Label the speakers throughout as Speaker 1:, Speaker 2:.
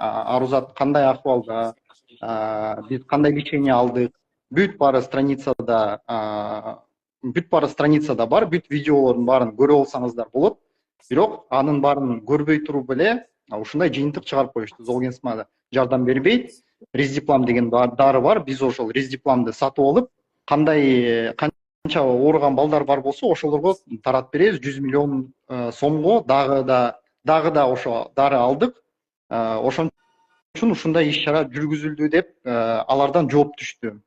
Speaker 1: арузат кандай акыбалда, биз кандай лечение алдык, бүт баары страницада бар, бүт видеолордун баарын көрүп алсаңыздар болот. Бирок анын баарын көрбөй туруп эле ушундай жыйынтык чыгарып коюшту. Золгенсма жардам бербейт. Рездиплам деген дары бар. Биз ошол рездипламды сатып алып, канча ооруган балдар бар болсо ошолорго таратып беребиз. 100 миллион сомго дагы да ошо дары алдык. Ошон үчүн ушундай иш-чара жүргүзүлдү деп алардан жооп түштү.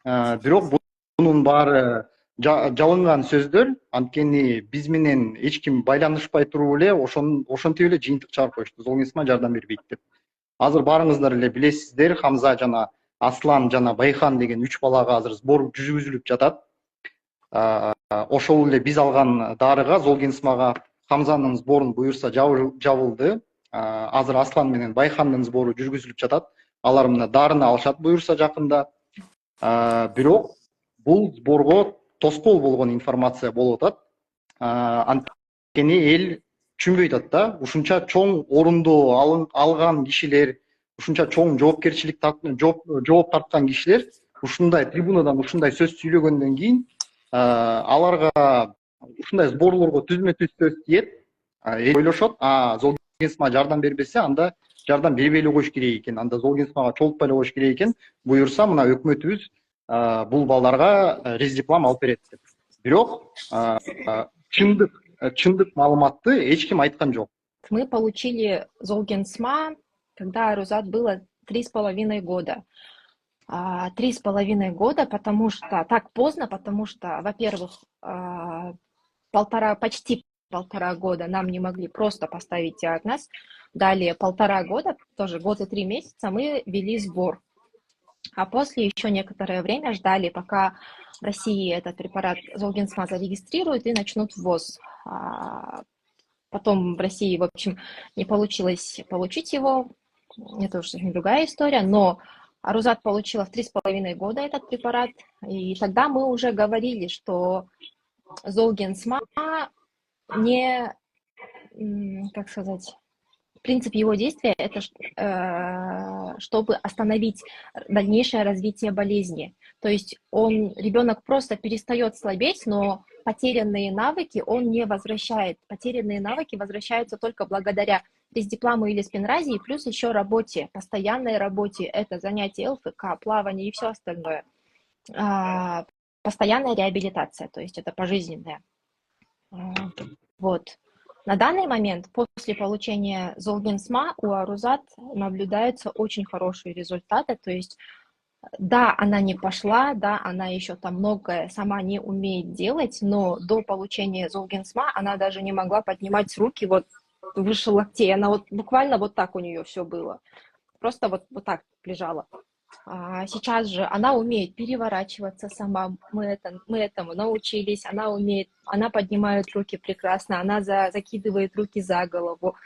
Speaker 1: Бирок бунун баары жалынган сөздөр, анткени биз менен эч ким байланышпай туруп эле ошентип эле жыйынтык чыгарып коюшту. Золгенсма жардам бербейт деп. Азыр баарыңыздар эле билесиздер, Хамза жана Аслан жана Байхан деген 3 балага азыр сбор жүргүзүлүп жатат. Ошол эле биз алган дарыга, Золгенсмага Хамзанын сборун буюрса жабылды. Азыр Аслан менен Байхандын сбору жүргүзүлүп жатат. Алар мына дарыны алышат буюрса жакында. Бирок бул сборго тоскоол болгон информация болуп атат. Анткени эл түшүнбөй атат да. Ушунча чоң орунду алган кишилер, ушунча чоң жооп тарткан кишилер ушундай трибунадан ушундай сөз сүйлөгөндөн кийин аларга ушундай сборлорго түзмө-түз сөз тиет. Ойлошот, Золгенсма жардам бербесе, анда жардам бербей эле коюш керек экен, анда Золгенсмага чолтпай эле коюш керек экен. Буюрса, мына өкмөтүбүз бул балдарга рездиплам алып берет деп. Бирок чындык маалыматты эч ким айткан жок.
Speaker 2: Мы получили Золгенсма, когда Арузат было 3,5 года. 3,5 года, потому что так поздно, потому что, во-первых, почти полтора года нам не могли просто поставить диагноз. Далее 1,5 года, тоже год и 3 месяца, мы вели сбор. А после еще некоторое время ждали, пока в России этот препарат Золгенсма зарегистрируют и начнут ввоз. Потом в России, в общем, не получилось получить его. Это уже другая история, но Арузат получила в 3,5 года этот препарат. И тогда мы уже говорили, что Золгенсма не, как сказать, принцип его действия – это чтобы остановить дальнейшее развитие болезни. То есть ребенок просто перестает слабеть, но потерянные навыки он не возвращает. Потерянные навыки возвращаются только благодаря рездипламу или спинразе, плюс еще работе, постоянной работе. Это занятие ЛФК, плавание и все остальное. Постоянная реабилитация, то есть это пожизненная. Вот. На данный момент, после получения Золгенсма, у Арузат наблюдаются очень хорошие результаты. То есть, да, она не пошла, да, она еще там многое сама не умеет делать, но до получения Золгенсма она даже не могла поднимать руки вот выше локтей. Она вот буквально вот так у нее все было. Просто вот так лежала. Сейчас же она умеет переворачиваться сама, мы этому научились, она поднимает руки прекрасно, она закидывает руки за голову,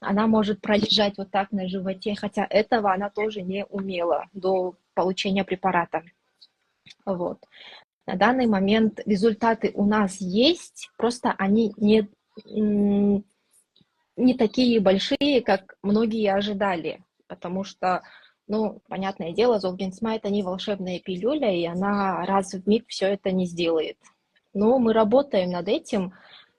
Speaker 2: она может пролежать вот так на животе, хотя этого она тоже не умела до получения препарата. Вот. На данный момент результаты у нас есть, просто они не такие большие, как многие ожидали, потому что понятное дело, Золгенсма – это не волшебная пилюля, и она раз в миг все это не сделает. Но мы работаем над этим.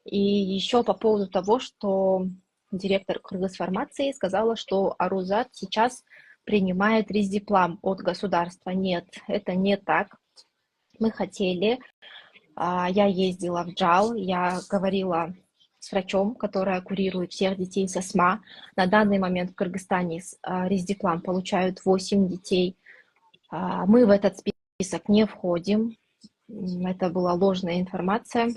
Speaker 2: И еще по поводу того, что директор Кыргызфармации сказала, что Арузат сейчас принимает рездиплам от государства. Нет, это не так. Мы хотели, я ездила в Джал, я говорила с врачом, которая курирует всех детей с астма. На данный момент в Кыргызстане рездиплам получают 8 детей. Мы в этот список не входим. Это была ложная информация.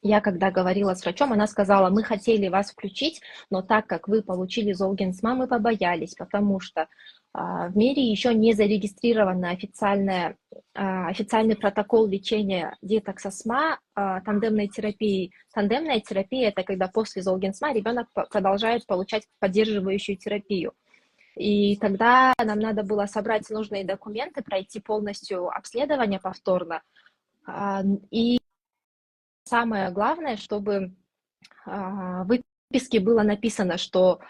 Speaker 2: Я когда говорила с врачом, она сказала, мы хотели вас включить, но так как вы получили Золгенсма, мы побоялись, потому что в мире еще не зарегистрирован официальный протокол лечения деток с астма тандемной терапией. Тандемная терапия – это когда после Золгенсма ребенок продолжает получать поддерживающую терапию. И тогда нам надо было собрать нужные документы, пройти полностью обследование повторно. И самое главное, чтобы в выписке было написано, что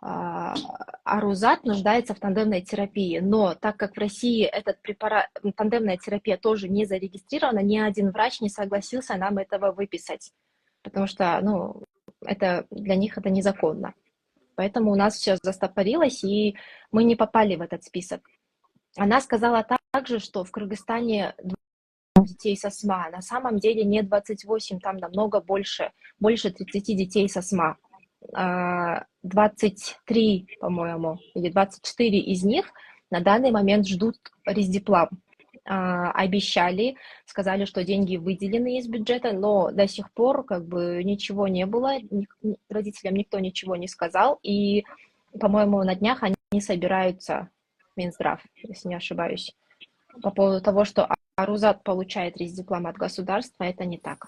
Speaker 2: Арузат нуждается в тандемной терапии, но так как в России этот препарат, тандемная терапия тоже не зарегистрирована, ни один врач не согласился нам этого выписать, потому что, ну, это для них это незаконно. Поэтому у нас все застопорилось, и мы не попали в этот список. Она сказала также, что в Кыргызстане детей с астма. На самом деле не 28, там намного больше, больше 30 детей с астма. 23, по-моему, или 24 из них на данный момент ждут Рездиплам. Обещали, сказали, что деньги выделены из бюджета, но до сих пор как бы ничего не было, родителям никто ничего не сказал, и, по-моему, на днях они собираются, Минздрав, если не ошибаюсь, по поводу того, что Арузат получает Рездиплам от государства, это не так.